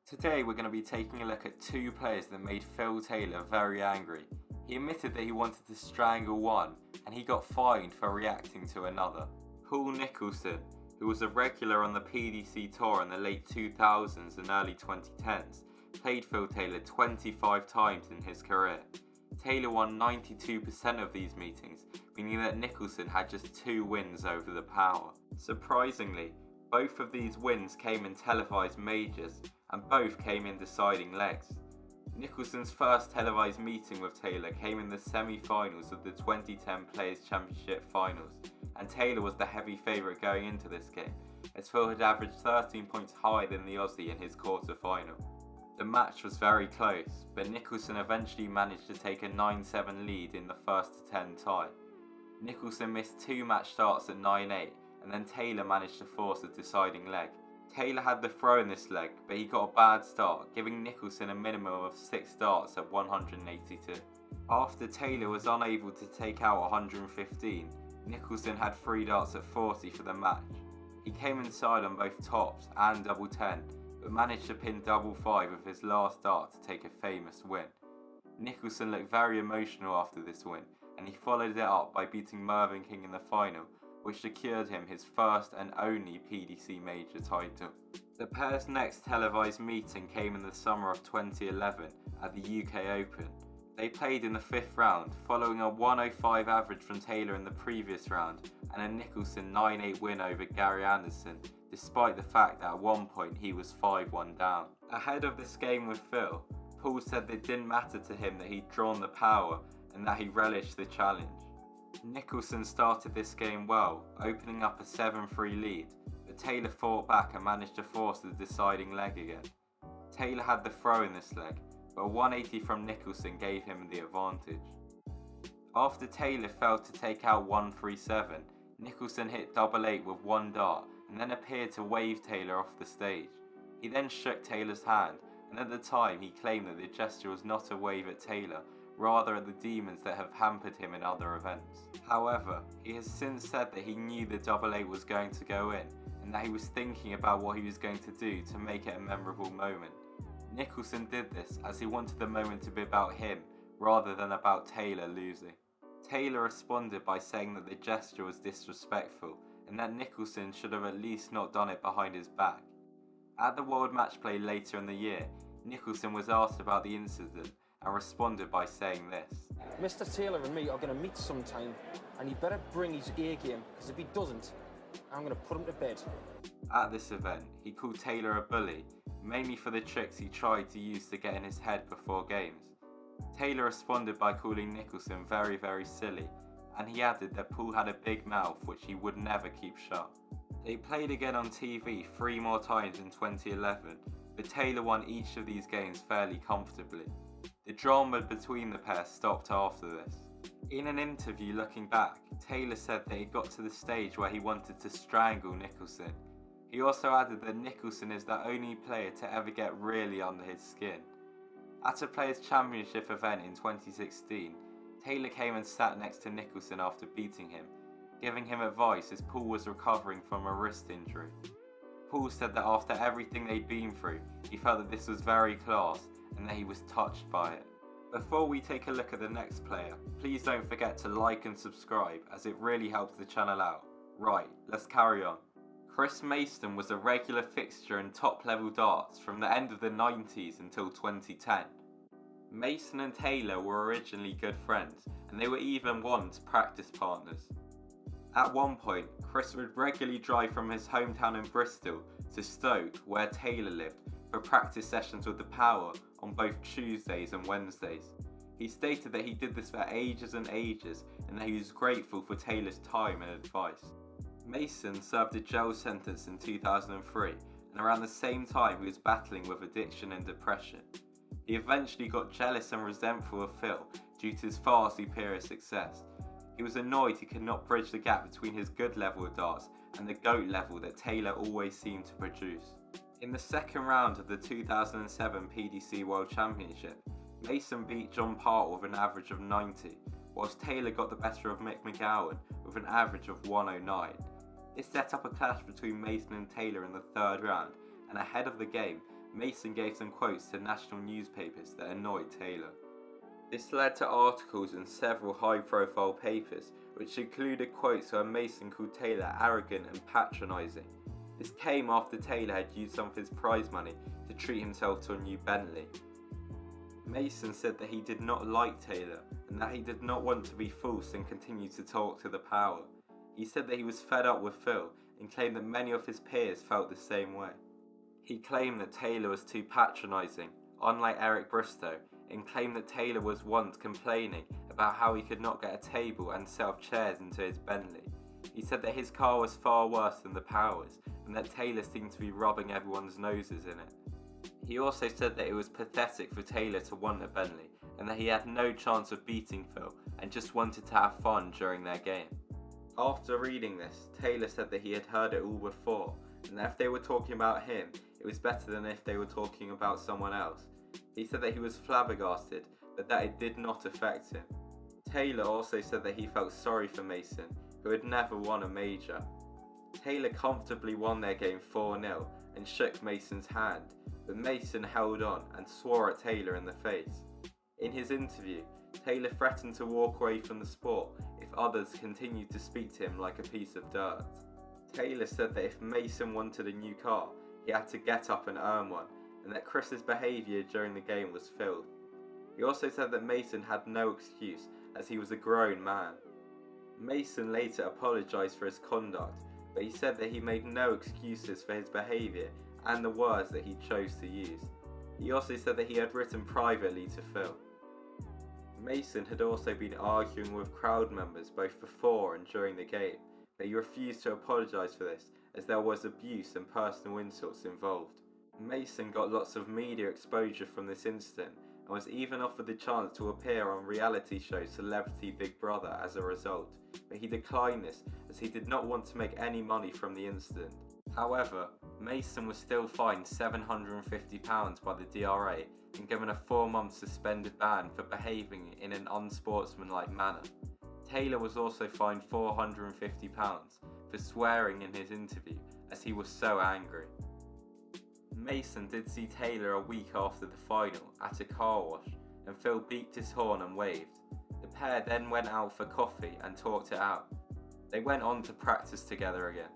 Today we're going to be taking a look at two players that made Phil Taylor very angry. He admitted that he wanted to strangle one, and he got fined for reacting to another. Paul Nicholson, who was a regular on the PDC tour in the late 2000s and early 2010s, played Phil Taylor 25 times in his career. Taylor won 92% of these meetings, meaning that Nicholson had just 2 wins over the power. Surprisingly, both of these wins came in televised majors, and both came in deciding legs. Nicholson's first televised meeting with Taylor came in the semi-finals of the 2010 Players' Championship Finals, and Taylor was the heavy favourite going into this game, as Phil had averaged 13 points higher than the Aussie in his quarter-final. The match was very close, but Nicholson eventually managed to take a 9-7 lead in the first to 10 tie. Nicholson missed 2 match starts at 9-8, and then Taylor managed to force a deciding leg. Taylor had the throw in this leg, but he got a bad start, giving Nicholson a minimum of 6 darts at 182. After Taylor was unable to take out 115, Nicholson had 3 darts at 40 for the match. He came inside on both tops and double 10, but managed to pin double 5 with his last dart to take a famous win. Nicholson looked very emotional after this win, and he followed it up by beating Mervyn King in the final, which secured him his first and only PDC major title. The pair's next televised meeting came in the summer of 2011 at the UK Open. They played in the 5th round, following a 105 average from Taylor in the previous round and a Nicholson 9-8 win over Gary Anderson, despite the fact that at one point he was 5-1 down. Ahead of this game with Phil, Paul said that it didn't matter to him that he'd drawn the power and that he relished the challenge. Nicholson started this game well, opening up a 7-3 lead, but Taylor fought back and managed to force the deciding leg again. Taylor had the throw in this leg, but a 180 from Nicholson gave him the advantage. After Taylor failed to take out 137, Nicholson hit double 8 with 1 dart and then appeared to wave Taylor off the stage. He then shook Taylor's hand, and at the time he claimed that the gesture was not a wave at Taylor, rather at the demons that have hampered him in other events. However, he has since said that he knew the double 8 was going to go in, and that he was thinking about what he was going to do to make it a memorable moment. Nicholson did this as he wanted the moment to be about him, rather than about Taylor losing. Taylor responded by saying that the gesture was disrespectful, and that Nicholson should have at least not done it behind his back. At the World Match Play later in the year, Nicholson was asked about the incident, and responded by saying this. Mr. Taylor and me are going to meet sometime, and he better bring his A game, because if he doesn't, I'm going to put him to bed. At this event, he called Taylor a bully, mainly for the tricks he tried to use to get in his head before games. Taylor responded by calling Nicholson very silly, and he added that Paul had a big mouth which he would never keep shut. They played again on TV 3 more times in 2011, but Taylor won each of these games fairly comfortably. The drama between the pair stopped after this. In an interview looking back, Taylor said that he got to the stage where he wanted to strangle Nicholson. He also added that Nicholson is the only player to ever get really under his skin. At a Players' Championship event in 2016, Taylor came and sat next to Nicholson after beating him, giving him advice as Paul was recovering from a wrist injury. Paul said that after everything they'd been through, he felt that this was very class and that he was touched by it. Before we take a look at the next player, please don't forget to like and subscribe as it really helps the channel out. Right, let's carry on. Chris Mason was a regular fixture in top level darts from the end of the 90s until 2010. Mason and Taylor were originally good friends, and they were even once practice partners. At one point, Chris would regularly drive from his hometown in Bristol to Stoke, where Taylor lived, for practice sessions with the power on both Tuesdays and Wednesdays. He stated that he did this for ages and ages, and that he was grateful for Taylor's time and advice. Mason served a jail sentence in 2003, and around the same time he was battling with addiction and depression. He eventually got jealous and resentful of Phil due to his far superior success. He was annoyed he could not bridge the gap between his good level of darts and the GOAT level that Taylor always seemed to produce. In the second round of the 2007 PDC World Championship, Mason beat John Part with an average of 90, whilst Taylor got the better of Mick McGowan with an average of 109. This set up a clash between Mason and Taylor in the third round, and ahead of the game, Mason gave some quotes to national newspapers that annoyed Taylor. This led to articles in several high-profile papers, which included quotes where Mason called Taylor arrogant and patronising. This came after Taylor had used some of his prize money to treat himself to a new Bentley. Mason said that he did not like Taylor and that he did not want to be false and continue to talk to the power. He said that he was fed up with Phil and claimed that many of his peers felt the same way. He claimed that Taylor was too patronising, unlike Eric Bristow, and claimed that Taylor was once complaining about how he could not get a table and set up chairs into his Bentley. He said that his car was far worse than the Powers and that Taylor seemed to be rubbing everyone's noses in it. He also said that it was pathetic for Taylor to want a Bentley and that he had no chance of beating Phil and just wanted to have fun during their game. After reading this, Taylor said that he had heard it all before and that if they were talking about him, it was better than if they were talking about someone else. He said that he was flabbergasted, but that it did not affect him. Taylor also said that he felt sorry for Mason, who had never won a major. Taylor comfortably won their game 4-0 and shook Mason's hand, but Mason held on and swore at Taylor in the face. In his interview, Taylor threatened to walk away from the sport if others continued to speak to him like a piece of dirt. Taylor said that if Mason wanted a new car, he had to get up and earn one, and that Chris's behaviour during the game was filth. He also said that Mason had no excuse as he was a grown man. Mason later apologised for his conduct, but he said that he made no excuses for his behaviour and the words that he chose to use. He also said that he had written privately to Phil. Mason had also been arguing with crowd members both before and during the game, but he refused to apologise for this as there was abuse and personal insults involved. Mason got lots of media exposure from this incident and was even offered the chance to appear on reality show Celebrity Big Brother as a result, but he declined this as he did not want to make any money from the incident. However, Mason was still fined £750 by the DRA and given a 4-month suspended ban for behaving in an unsportsmanlike manner. Taylor was also fined £450 for swearing in his interview as he was so angry. Mason did see Taylor a week after the final at a car wash and Phil beeped his horn and waved. The pair then went out for coffee and talked it out. They went on to practice together again.